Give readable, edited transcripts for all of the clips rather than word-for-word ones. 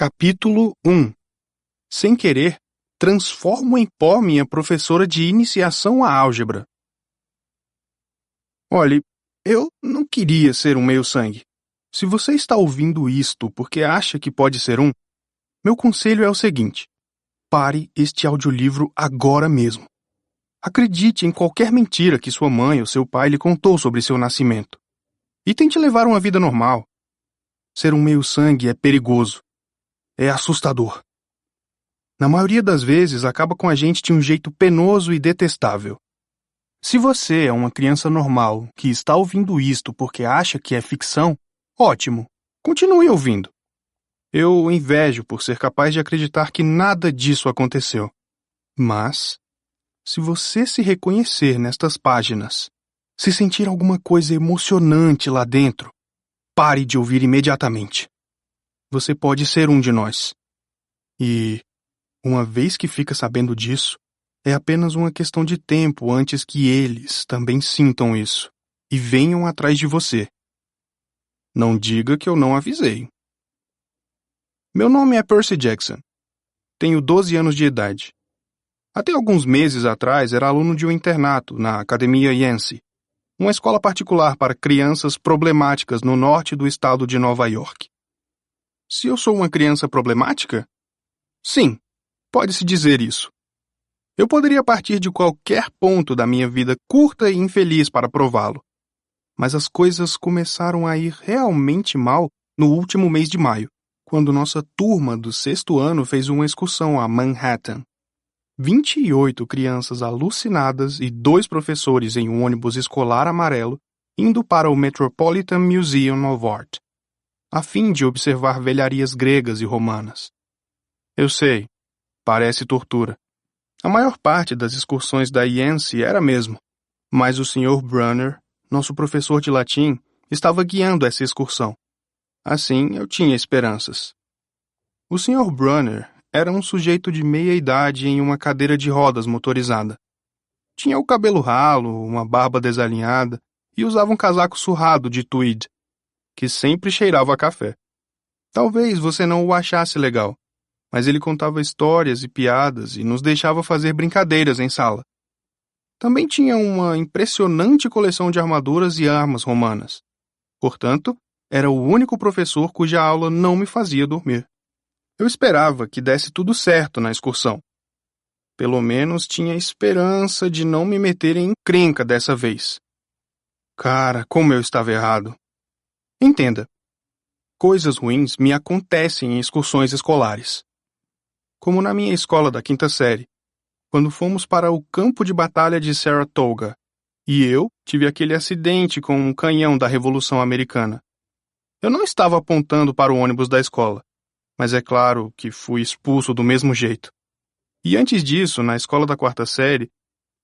Capítulo 1. Sem querer, transformo em pó minha professora de iniciação à álgebra. Olhe, eu não queria ser um meio-sangue. Se você está ouvindo isto porque acha que pode ser um, meu conselho é o seguinte: pare este audiolivro agora mesmo. Acredite em qualquer mentira que sua mãe ou seu pai lhe contou sobre seu nascimento. E tente levar uma vida normal. Ser um meio-sangue é perigoso. É assustador. Na maioria das vezes, acaba com a gente de um jeito penoso e detestável. Se você é uma criança normal que está ouvindo isto porque acha que é ficção, ótimo, continue ouvindo. Eu o invejo por ser capaz de acreditar que nada disso aconteceu. Mas, se você se reconhecer nestas páginas, se sentir alguma coisa emocionante lá dentro, pare de ouvir imediatamente. Você pode ser um de nós. E, uma vez que fica sabendo disso, é apenas uma questão de tempo antes que eles também sintam isso e venham atrás de você. Não diga que eu não avisei. Meu nome é Percy Jackson. Tenho 12 anos de idade. Até alguns meses atrás era aluno de um internato na Academia Yancey, uma escola particular para crianças problemáticas no norte do estado de Nova York. Se eu sou uma criança problemática? Sim, pode-se dizer isso. Eu poderia partir de qualquer ponto da minha vida curta e infeliz para prová-lo. Mas as coisas começaram a ir realmente mal no último mês de maio, quando nossa turma do 6º ano fez uma excursão a Manhattan. 28 crianças alucinadas e 2 professores em um ônibus escolar amarelo indo para o Metropolitan Museum of Art, a fim de observar velharias gregas e romanas. Eu sei, parece tortura. A maior parte das excursões da Yancey era mesmo, mas o Sr. Brunner, nosso professor de latim, estava guiando essa excursão. Assim, eu tinha esperanças. O Sr. Brunner era um sujeito de meia idade em uma cadeira de rodas motorizada. Tinha o cabelo ralo, uma barba desalinhada e usava um casaco surrado de tweed, que sempre cheirava a café. Talvez você não o achasse legal, mas ele contava histórias e piadas e nos deixava fazer brincadeiras em sala. Também tinha uma impressionante coleção de armaduras e armas romanas. Portanto, era o único professor cuja aula não me fazia dormir. Eu esperava que desse tudo certo na excursão. Pelo menos tinha esperança de não me meter em encrenca dessa vez. Cara, como eu estava errado. Entenda, coisas ruins me acontecem em excursões escolares. Como na minha escola da 5ª série, quando fomos para o campo de batalha de Saratoga, e eu tive aquele acidente com um canhão da Revolução Americana. Eu não estava apontando para o ônibus da escola, mas é claro que fui expulso do mesmo jeito. E antes disso, na escola da 4ª série,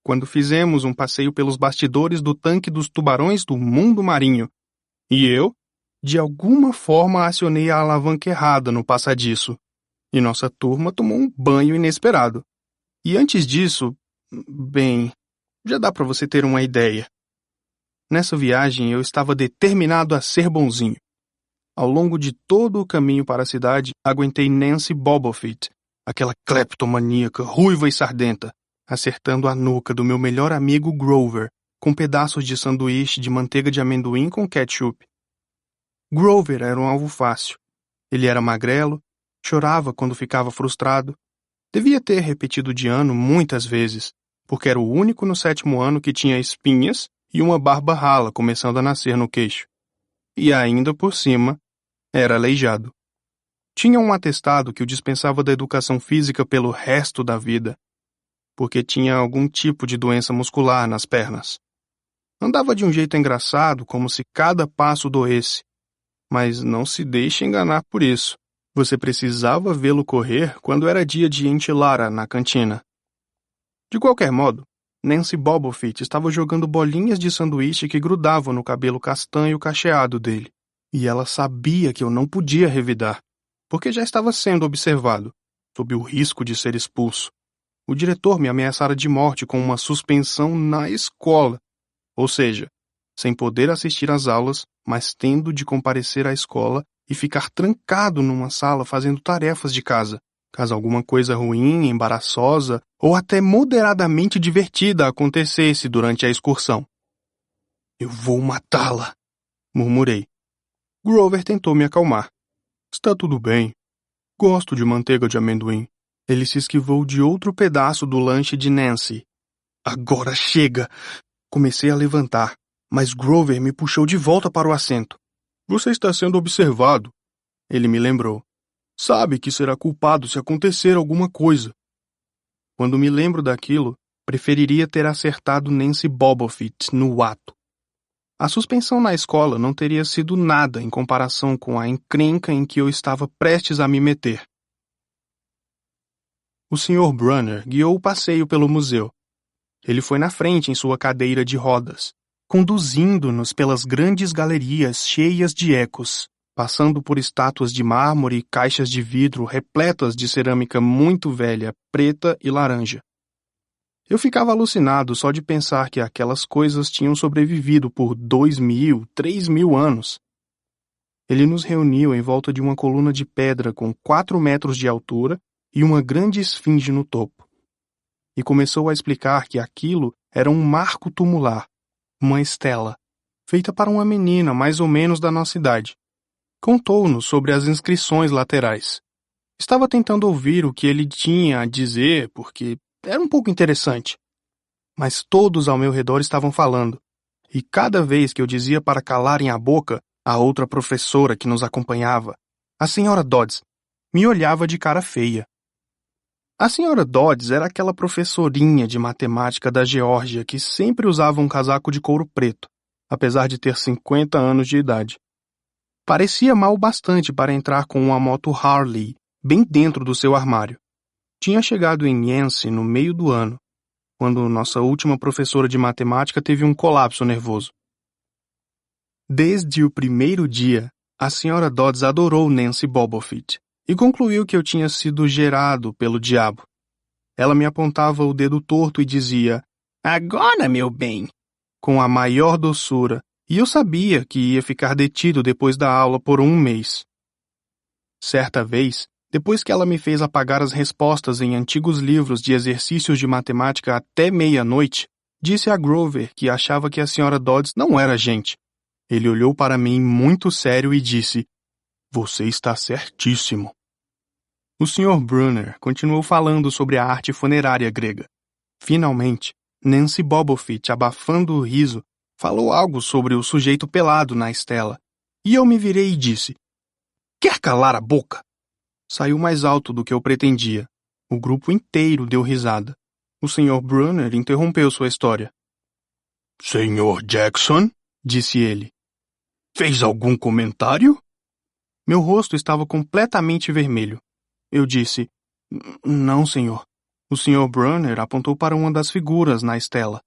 quando fizemos um passeio pelos bastidores do tanque dos tubarões do mundo marinho, e eu, de alguma forma, acionei a alavanca errada no passadiço, e nossa turma tomou um banho inesperado. E antes disso, bem, já dá para você ter uma ideia. Nessa viagem eu estava determinado a ser bonzinho. Ao longo de todo o caminho para a cidade, aguentei Nancy Bobofit, aquela cleptomaníaca ruiva e sardenta, acertando a nuca do meu melhor amigo Grover, com pedaços de sanduíche de manteiga de amendoim com ketchup. Grover era um alvo fácil. Ele era magrelo, chorava quando ficava frustrado. Devia ter repetido de ano muitas vezes, porque era o único no 7º ano que tinha espinhas e uma barba rala começando a nascer no queixo. E ainda por cima, era aleijado. Tinha um atestado que o dispensava da educação física pelo resto da vida, porque tinha algum tipo de doença muscular nas pernas. Andava de um jeito engraçado, como se cada passo doesse. Mas não se deixe enganar por isso. Você precisava vê-lo correr quando era dia de enchilada na cantina. De qualquer modo, Nancy Bobofit estava jogando bolinhas de sanduíche que grudavam no cabelo castanho cacheado dele. E ela sabia que eu não podia revidar, porque já estava sendo observado, sob o risco de ser expulso. O diretor me ameaçara de morte com uma suspensão na escola, ou seja, sem poder assistir às aulas, mas tendo de comparecer à escola e ficar trancado numa sala fazendo tarefas de casa, caso alguma coisa ruim, embaraçosa ou até moderadamente divertida acontecesse durante a excursão. Eu vou matá-la, murmurei. Grover tentou me acalmar. Está tudo bem. Gosto de manteiga de amendoim. Ele se esquivou de outro pedaço do lanche de Nancy. Agora chega! Comecei a levantar, mas Grover me puxou de volta para o assento. Você está sendo observado, ele me lembrou. Sabe que será culpado se acontecer alguma coisa. Quando me lembro daquilo, preferiria ter acertado Nancy Bobofit no ato. A suspensão na escola não teria sido nada em comparação com a encrenca em que eu estava prestes a me meter. O Sr. Brunner guiou o passeio pelo museu. Ele foi na frente em sua cadeira de rodas, conduzindo-nos pelas grandes galerias cheias de ecos, passando por estátuas de mármore e caixas de vidro repletas de cerâmica muito velha, preta e laranja. Eu ficava alucinado só de pensar que aquelas coisas tinham sobrevivido por 2.000, 3.000 anos. Ele nos reuniu em volta de uma coluna de pedra com 4 metros de altura e uma grande esfinge no topo. E começou a explicar que aquilo era um marco tumular, uma estela, feita para uma menina mais ou menos da nossa idade. Contou-nos sobre as inscrições laterais. Estava tentando ouvir o que ele tinha a dizer, porque era um pouco interessante. Mas todos ao meu redor estavam falando, e cada vez que eu dizia para calarem a boca, a outra professora que nos acompanhava, a senhora Dodds, me olhava de cara feia. A senhora Dodds era aquela professorinha de matemática da Geórgia que sempre usava um casaco de couro preto, apesar de ter 50 anos de idade. Parecia mal bastante para entrar com uma moto Harley bem dentro do seu armário. Tinha chegado em Yancey no meio do ano, quando nossa última professora de matemática teve um colapso nervoso. Desde o primeiro dia, a senhora Dodds adorou Nancy Bobofit e concluiu que eu tinha sido gerado pelo diabo. Ela me apontava o dedo torto e dizia, "Agora, meu bem", com a maior doçura, e eu sabia que ia ficar detido depois da aula por 1 mês. Certa vez, depois que ela me fez apagar as respostas em antigos livros de exercícios de matemática até meia-noite, disse a Grover que achava que a senhora Dodds não era gente. Ele olhou para mim muito sério e disse, "Você está certíssimo." O Sr. Brunner continuou falando sobre a arte funerária grega. Finalmente, Nancy Bobofit, abafando o riso, falou algo sobre o sujeito pelado na estela, e eu me virei e disse, "Quer calar a boca?" Saiu mais alto do que eu pretendia. O grupo inteiro deu risada. O Sr. Brunner interrompeu sua história. "Sr. Jackson?" disse ele. "Fez algum comentário?" Meu rosto estava completamente vermelho. Eu disse, "Não, senhor." O Sr. Brunner apontou para uma das figuras na estela.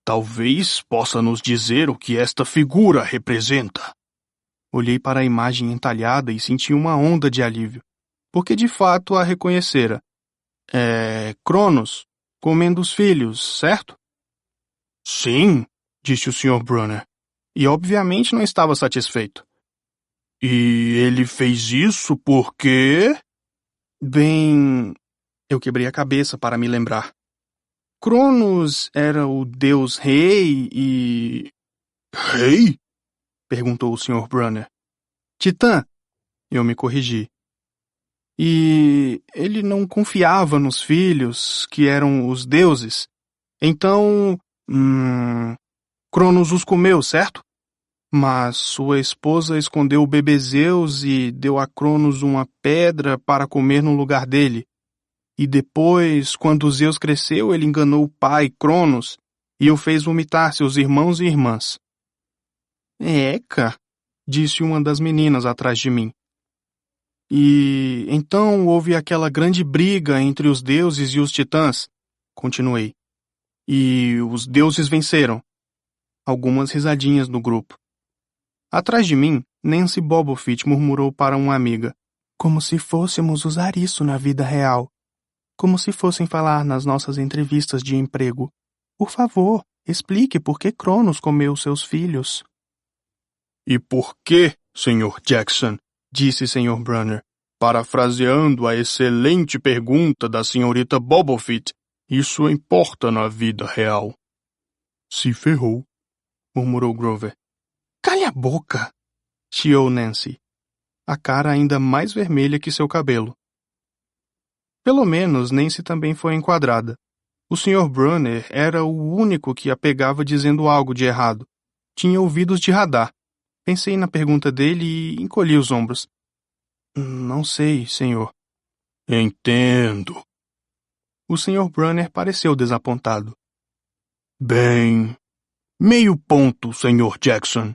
"Talvez possa nos dizer o que esta figura representa." Olhei para a imagem entalhada e senti uma onda de alívio, porque de fato a reconhecera. É Cronos, comendo os filhos, certo? "Sim", disse o Sr. Brunner, e obviamente não estava satisfeito. "E ele fez isso porque..." Bem, eu quebrei a cabeça para me lembrar. Cronos era o deus rei e... "Rei?" perguntou o Sr. Brunner. "Titã", eu me corrigi. E ele não confiava nos filhos, que eram os deuses. Então, Cronos os comeu, certo? Mas sua esposa escondeu o bebê Zeus e deu a Cronos uma pedra para comer no lugar dele. E depois, quando Zeus cresceu, ele enganou o pai, Cronos, e o fez vomitar seus irmãos e irmãs. "Eca", disse uma das meninas atrás de mim. "E então houve aquela grande briga entre os deuses e os titãs", continuei. "E os deuses venceram." Algumas risadinhas no grupo. Atrás de mim, Nancy Bobofit murmurou para uma amiga, "Como se fôssemos usar isso na vida real. Como se fossem falar nas nossas entrevistas de emprego. Por favor, explique por que Cronos comeu seus filhos." "E por que, Sr. Jackson, disse Sr. Brunner, parafraseando a excelente pergunta da senhorita Bobofit. Isso importa na vida real. Se ferrou, murmurou Grover. Cale a boca, chiou Nancy, a cara ainda mais vermelha que seu cabelo. Pelo menos Nancy também foi enquadrada. O Sr. Brunner era o único que a pegava dizendo algo de errado. Tinha ouvidos de radar. Pensei na pergunta dele e encolhi os ombros. Não sei, senhor. Entendo. O Sr. Brunner pareceu desapontado. Bem, meio ponto, Sr. Jackson.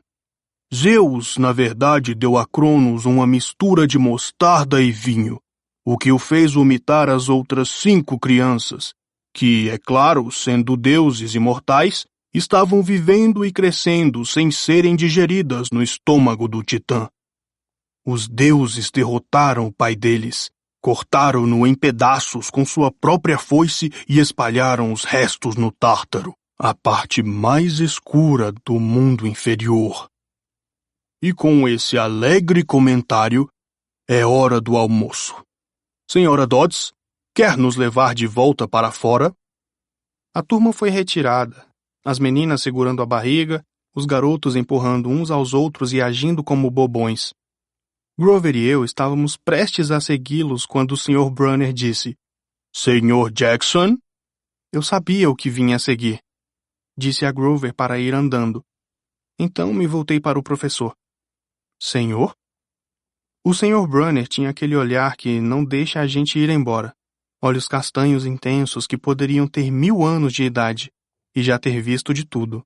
Zeus, na verdade, deu a Cronos uma mistura de mostarda e vinho, o que o fez vomitar as outras 5 crianças, que, é claro, sendo deuses imortais, estavam vivendo e crescendo sem serem digeridas no estômago do Titã. Os deuses derrotaram o pai deles, cortaram-no em pedaços com sua própria foice e espalharam os restos no Tártaro, a parte mais escura do mundo inferior. E com esse alegre comentário, é hora do almoço. Senhora Dodds, quer nos levar de volta para fora? A turma foi retirada, as meninas segurando a barriga, os garotos empurrando uns aos outros e agindo como bobões. Grover e eu estávamos prestes a segui-los quando o Sr. Brunner disse: Sr. Jackson? Eu sabia o que vinha a seguir. Disse a Grover para ir andando. Então me voltei para o professor. Senhor? O Sr. Brunner tinha aquele olhar que não deixa a gente ir embora. Olhos castanhos intensos que poderiam ter 1000 anos de idade e já ter visto de tudo.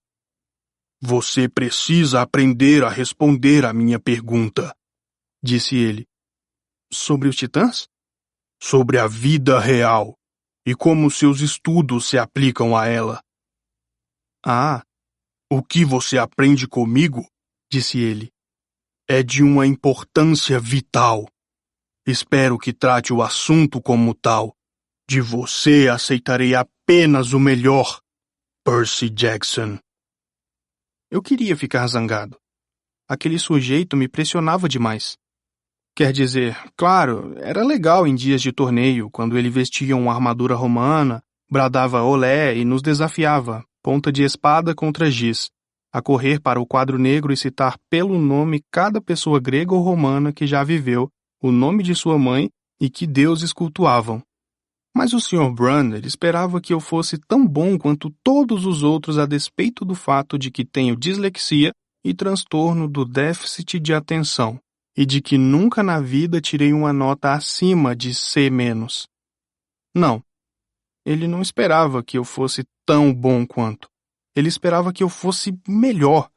Você precisa aprender a responder à minha pergunta, disse ele. Sobre os titãs? Sobre a vida real e como seus estudos se aplicam a ela. Ah, o que você aprende comigo, disse ele, é de uma importância vital. Espero que trate o assunto como tal. De você aceitarei apenas o melhor, Percy Jackson. Eu queria ficar zangado. Aquele sujeito me pressionava demais. Quer dizer, claro, era legal em dias de torneio, quando ele vestia uma armadura romana, bradava olé e nos desafiava, ponta de espada contra giz, a correr para o quadro negro e citar pelo nome cada pessoa grega ou romana que já viveu, o nome de sua mãe e que deuses cultuavam. Mas o Sr. Brunner esperava que eu fosse tão bom quanto todos os outros a despeito do fato de que tenho dislexia e transtorno do déficit de atenção, e de que nunca na vida tirei uma nota acima de C-. Não, ele não esperava que eu fosse tão bom quanto. Ele esperava que eu fosse melhor.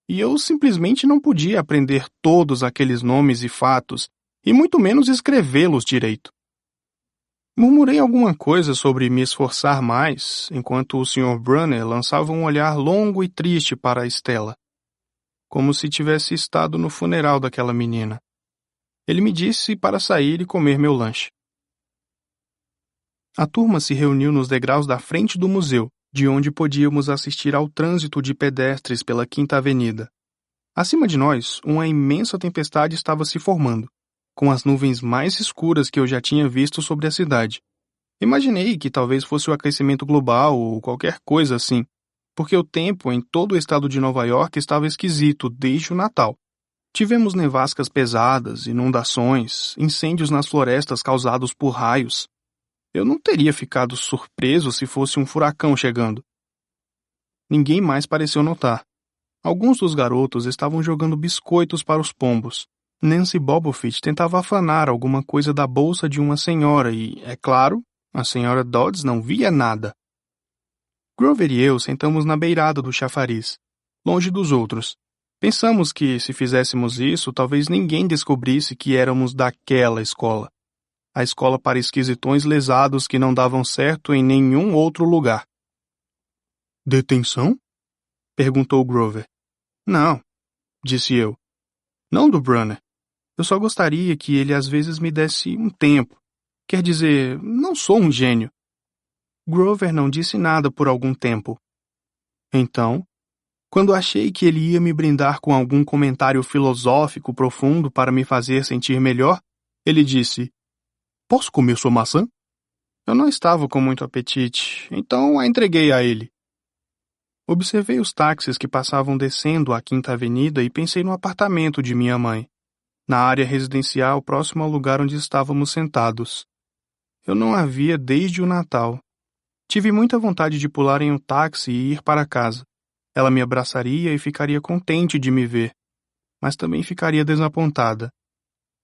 E eu simplesmente não podia aprender todos aqueles nomes e fatos, e muito menos escrevê-los direito. Murmurei alguma coisa sobre me esforçar mais, enquanto o Sr. Brunner lançava um olhar longo e triste para a Estela, como se tivesse estado no funeral daquela menina. Ele me disse para sair e comer meu lanche. A turma se reuniu nos degraus da frente do museu, de onde podíamos assistir ao trânsito de pedestres pela Quinta Avenida. Acima de nós, uma imensa tempestade estava se formando, com as nuvens mais escuras que eu já tinha visto sobre a cidade. Imaginei que talvez fosse o aquecimento global ou qualquer coisa assim, porque o tempo em todo o estado de Nova York estava esquisito desde o Natal. Tivemos nevascas pesadas, inundações, incêndios nas florestas causados por raios. Eu não teria ficado surpreso se fosse um furacão chegando. Ninguém mais pareceu notar. Alguns dos garotos estavam jogando biscoitos para os pombos. Nancy Bobofit tentava afanar alguma coisa da bolsa de uma senhora e, é claro, a senhora Dodds não via nada. Grover e eu sentamos na beirada do chafariz, longe dos outros. Pensamos que, se fizéssemos isso, talvez ninguém descobrisse que éramos daquela escola. A escola para esquisitões lesados que não davam certo em nenhum outro lugar. Detenção? Perguntou Grover. Não, disse eu. Não do Brunner. Eu só gostaria que ele às vezes me desse um tempo. Quer dizer, não sou um gênio. Grover não disse nada por algum tempo. Então, Quando achei que ele ia me brindar com algum comentário filosófico profundo para me fazer sentir melhor, ele disse: "Posso comer sua maçã?" Eu não estava com muito apetite, então a entreguei a ele. Observei os táxis que passavam descendo a Quinta Avenida e pensei no apartamento de minha mãe, na área residencial próximo ao lugar onde estávamos sentados. Eu não a via desde o Natal. Tive muita vontade de pular em um táxi e ir para casa. Ela me abraçaria e ficaria contente de me ver, mas também ficaria desapontada.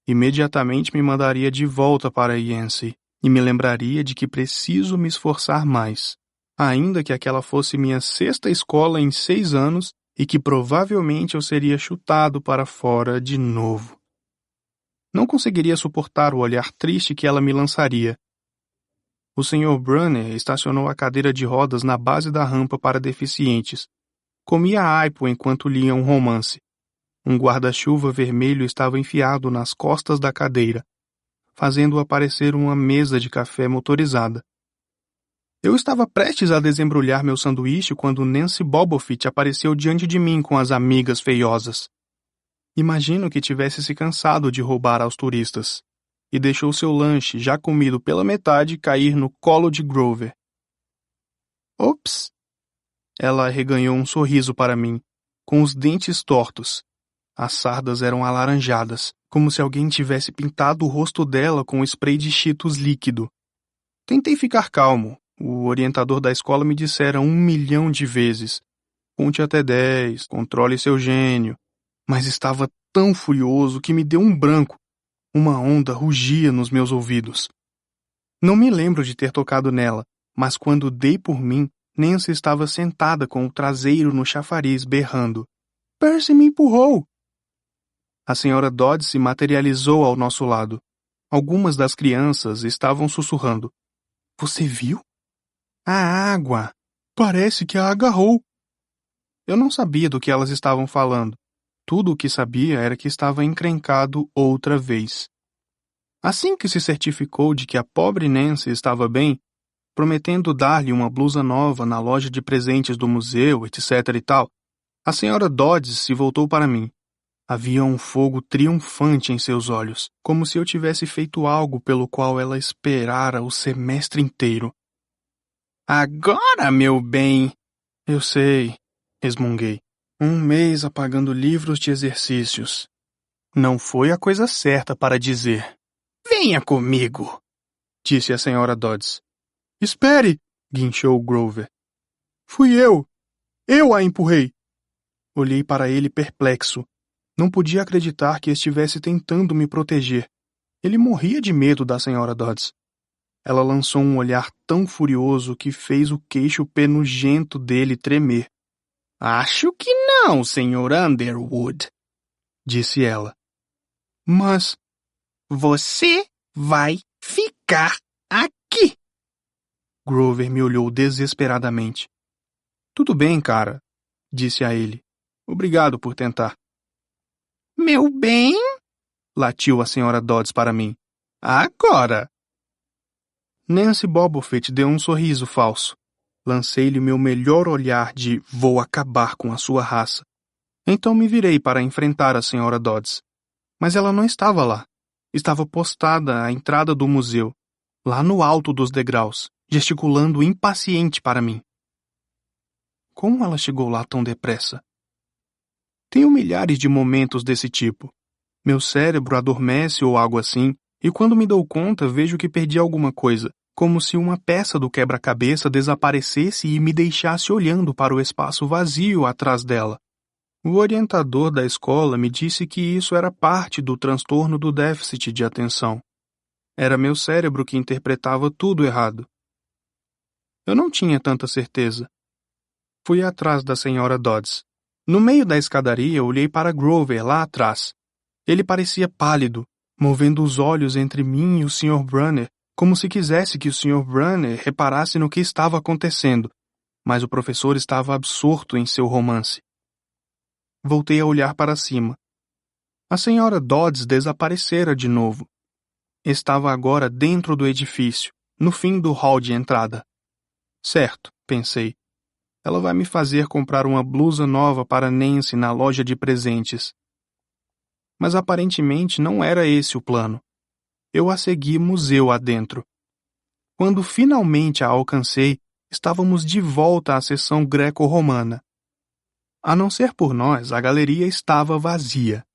Imediatamente me mandaria de volta para Yancey e me lembraria de que preciso me esforçar mais, ainda que aquela fosse minha 6ª escola em 6 anos e que provavelmente eu seria chutado para fora de novo. Não conseguiria suportar o olhar triste que ela me lançaria. O Sr. Brunner estacionou a cadeira de rodas na base da rampa para deficientes. Comia aipo enquanto lia um romance. Um guarda-chuva vermelho estava enfiado nas costas da cadeira, fazendo parecer uma mesa de café motorizada. Eu estava prestes a desembrulhar meu sanduíche quando Nancy Bobofit apareceu diante de mim com as amigas feiosas. Imagino que tivesse se cansado de roubar aos turistas, e deixou seu lanche, já comido pela metade, cair no colo de Grover. Ops! Ela arreganhou um sorriso para mim, com os dentes tortos. As sardas eram alaranjadas, como se alguém tivesse pintado o rosto dela com spray de Cheetos líquido. Tentei ficar calmo. O orientador da escola me dissera 1 milhão de vezes: "Conte até 10, controle seu gênio." Mas estava tão furioso que me deu um branco. Uma onda rugia nos meus ouvidos. Não me lembro de ter tocado nela, mas quando dei por mim, Nancy estava sentada com o traseiro no chafariz berrando: "Percy me empurrou!" A senhora Dodds se materializou ao nosso lado. Algumas das crianças estavam sussurrando: "Você viu? A água! Parece que a agarrou." Eu não sabia do que elas estavam falando. Tudo o que sabia era que estava encrencado outra vez. Assim que se certificou de que a pobre Nancy estava bem, prometendo dar-lhe uma blusa nova na loja de presentes do museu, etc. e tal, a senhora Dodds se voltou para mim. Havia um fogo triunfante em seus olhos, como se eu tivesse feito algo pelo qual ela esperara o semestre inteiro. "Agora, meu bem!" "Eu sei", resmunguei. 1 mês apagando livros de exercícios. Não foi a coisa certa para dizer. "Venha comigo", disse a senhora Dodds. "Espere", guinchou Grover. "Fui eu. Eu a empurrei." Olhei para ele perplexo. Não podia acreditar que estivesse tentando me proteger. Ele morria de medo da senhora Dodds. Ela lançou um olhar tão furioso que fez o queixo penugento dele tremer. "Acho que não, Sr. Underwood", disse ela. "Mas você vai ficar aqui." Grover me olhou desesperadamente. "Tudo bem, cara", disse a ele. "Obrigado por tentar." "Meu bem", latiu a senhora Dodds para mim. "Agora." Nancy Bobofit deu um sorriso falso. Lancei-lhe meu melhor olhar de "vou acabar com a sua raça." Então me virei para enfrentar a senhora Dodds. Mas ela não estava lá. Estava postada à entrada do museu, lá no alto dos degraus, gesticulando impaciente para mim. Como ela chegou lá tão depressa? Tenho milhares de momentos desse tipo. Meu cérebro adormece ou algo assim, e quando me dou conta vejo que perdi alguma coisa, como se uma peça do quebra-cabeça desaparecesse e me deixasse olhando para o espaço vazio atrás dela. O orientador da escola me disse que isso era parte do transtorno do déficit de atenção. Era meu cérebro que interpretava tudo errado. Eu não tinha tanta certeza. Fui atrás da senhora Dodds. No meio da escadaria, olhei para Grover lá atrás. Ele parecia pálido, movendo os olhos entre mim e o Sr. Brunner, como se quisesse que o Sr. Brunner reparasse no que estava acontecendo, mas o professor estava absorto em seu romance. Voltei a olhar para cima. A senhora Dodds desaparecera de novo. Estava agora dentro do edifício, no fim do hall de entrada. Certo, pensei. Ela vai me fazer comprar uma blusa nova para Nancy na loja de presentes. Mas aparentemente não era esse o plano. Eu a segui museu adentro. Quando finalmente a alcancei, estávamos de volta à seção greco-romana. A não ser por nós, a galeria estava vazia.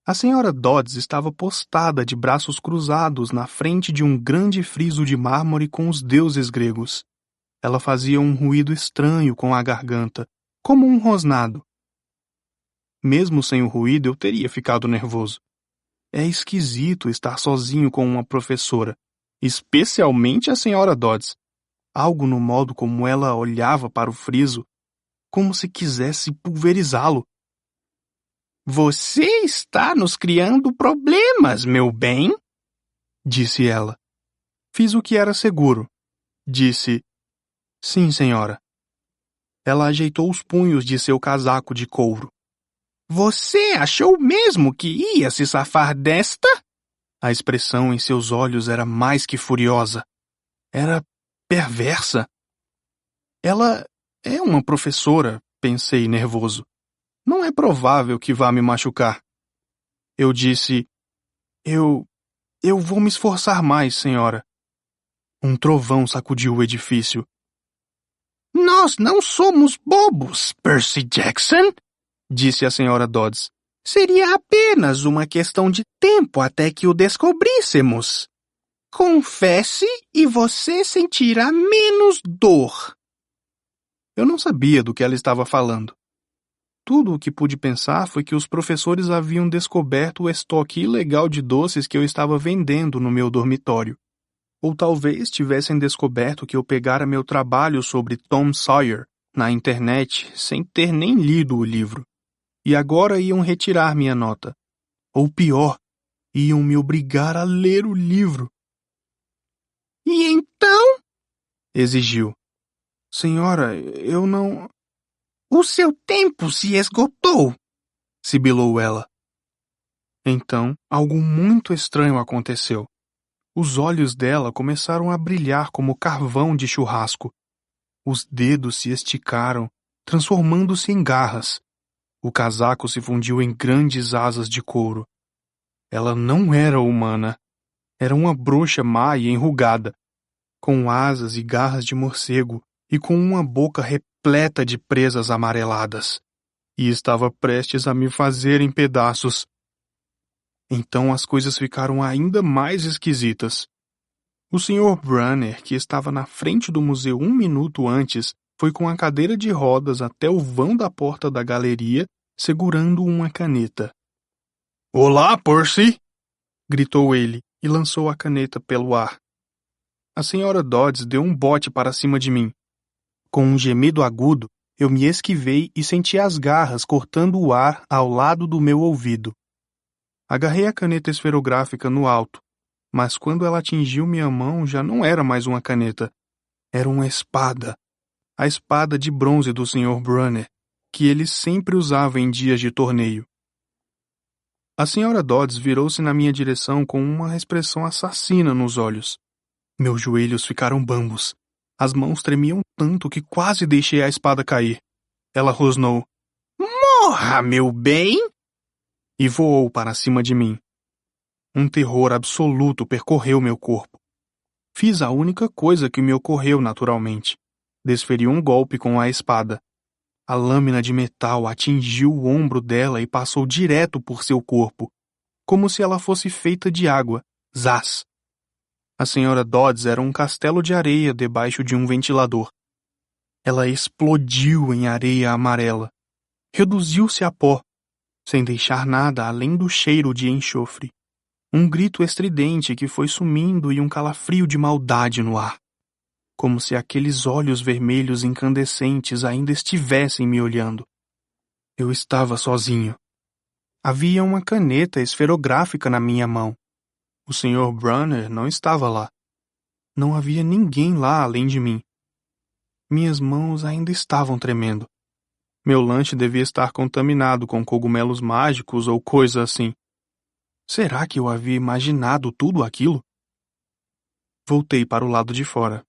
A senhora Dodds estava postada de braços cruzados na frente de um grande friso de mármore com os deuses gregos. Ela fazia um ruído estranho com a garganta, como um rosnado. Mesmo sem o ruído, eu teria ficado nervoso. É esquisito estar sozinho com uma professora, especialmente a senhora Dodds. Algo no modo como ela olhava para o friso, como se quisesse pulverizá-lo. Você está nos criando problemas, meu bem, disse ela. Fiz o que era seguro. Disse, sim, senhora. Ela ajeitou os punhos de seu casaco de couro. Você achou mesmo que ia se safar desta? A expressão em seus olhos era mais que furiosa. Era perversa. Ela é uma professora, pensei nervoso. Não é provável que vá me machucar. Eu disse, eu vou me esforçar mais, senhora. Um trovão sacudiu o edifício. Nós não somos bobos, Percy Jackson, disse a senhora Dodds. Seria apenas uma questão de tempo até que o descobríssemos. Confesse e você sentirá menos dor. Eu não sabia do que ela estava falando. Tudo o que pude pensar foi que os professores haviam descoberto o estoque ilegal de doces que eu estava vendendo no meu dormitório. Ou talvez tivessem descoberto que eu pegara meu trabalho sobre Tom Sawyer na internet sem ter nem lido o livro. E agora iam retirar minha nota. Ou pior, iam me obrigar a ler o livro. E então? Exigiu. Senhora, eu não... O seu tempo se esgotou, sibilou ela. Então, algo muito estranho aconteceu. Os olhos dela começaram a brilhar como carvão de churrasco. Os dedos se esticaram, transformando-se em garras. O casaco se fundiu em grandes asas de couro. Ela não era humana. Era uma bruxa má e enrugada, com asas e garras de morcego e com uma boca repleta de presas amareladas. E estava prestes a me fazer em pedaços. Então as coisas ficaram ainda mais esquisitas. O Sr. Brunner, que estava na frente do museu 1 minuto antes, foi com a cadeira de rodas até o vão da porta da galeria, segurando uma caneta. Olá, Percy! Gritou ele e lançou a caneta pelo ar. A senhora Dodds deu um bote para cima de mim. Com um gemido agudo, eu me esquivei e senti as garras cortando o ar ao lado do meu ouvido. Agarrei a caneta esferográfica no alto, mas quando ela atingiu minha mão já não era mais uma caneta. Era uma espada. A espada de bronze do Sr. Brunner, que ele sempre usava em dias de torneio. A senhora Dodds virou-se na minha direção com uma expressão assassina nos olhos. Meus joelhos ficaram bambos. As mãos tremiam tanto que quase deixei a espada cair. Ela rosnou. Morra, meu bem! E voou para cima de mim. Um terror absoluto percorreu meu corpo. Fiz a única coisa que me ocorreu naturalmente. Desferi um golpe com a espada. A lâmina de metal atingiu o ombro dela e passou direto por seu corpo, como se ela fosse feita de água. Zás! A senhora Dodds era um castelo de areia debaixo de um ventilador. Ela explodiu em areia amarela. Reduziu-se a pó, sem deixar nada além do cheiro de enxofre. Um grito estridente que foi sumindo e um calafrio de maldade no ar. Como se aqueles olhos vermelhos incandescentes ainda estivessem me olhando. Eu estava sozinho. Havia uma caneta esferográfica na minha mão. O Sr. Brunner não estava lá. Não havia ninguém lá além de mim. Minhas mãos ainda estavam tremendo. Meu lanche devia estar contaminado com cogumelos mágicos ou coisa assim. Será que eu havia imaginado tudo aquilo? Voltei para o lado de fora.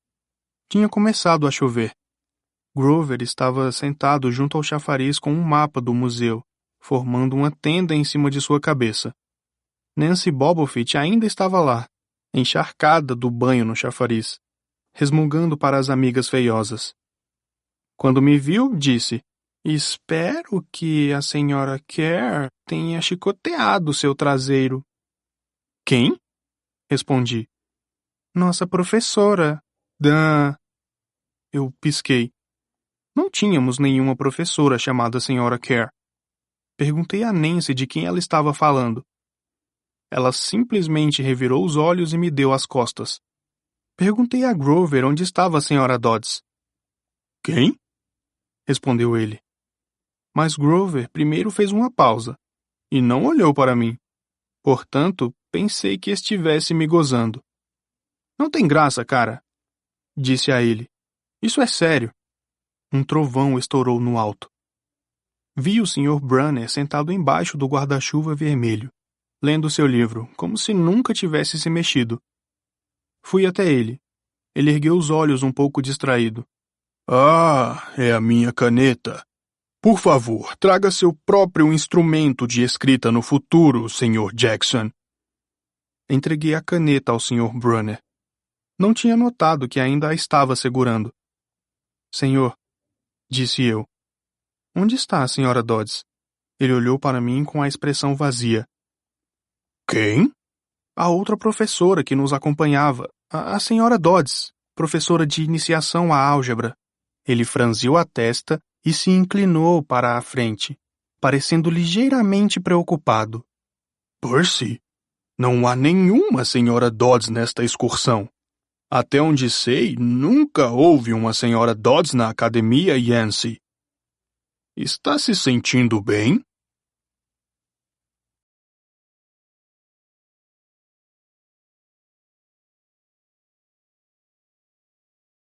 Tinha começado a chover. Grover estava sentado junto ao chafariz com um mapa do museu, formando uma tenda em cima de sua cabeça. Nancy Bobofit ainda estava lá, encharcada do banho no chafariz, resmungando para as amigas feiosas. Quando me viu, disse: "Espero que a senhora Kerr tenha chicoteado seu traseiro." "Quem?" respondi. "Nossa professora, Dan." Eu pisquei. Não tínhamos nenhuma professora chamada Sra. Kerr. Perguntei a Nancy de quem ela estava falando. Ela simplesmente revirou os olhos e me deu as costas. Perguntei a Grover onde estava a Sra. Dodds. "Quem?" respondeu ele. Mas Grover primeiro fez uma pausa e não olhou para mim. Portanto, pensei que estivesse me gozando. "Não tem graça, cara", disse a ele. "Isso é sério." Um trovão estourou no alto. Vi o Sr. Brunner sentado embaixo do guarda-chuva vermelho, lendo seu livro, como se nunca tivesse se mexido. Fui até ele. Ele ergueu os olhos um pouco distraído. "Ah, é a minha caneta. Por favor, traga seu próprio instrumento de escrita no futuro, Sr. Jackson." Entreguei a caneta ao Sr. Brunner. Não tinha notado que ainda a estava segurando. "Senhor", disse eu. "Onde está a Sra. Dodds?" Ele olhou para mim com a expressão vazia. "Quem?" "A outra professora que nos acompanhava, a Sra. Dodds, professora de iniciação à álgebra." Ele franziu a testa e se inclinou para a frente, parecendo ligeiramente preocupado. "Percy, não há nenhuma Sra. Dodds nesta excursão. Até onde sei, nunca houve uma Sra. Dodds na academia Yancey." "Está se sentindo bem?"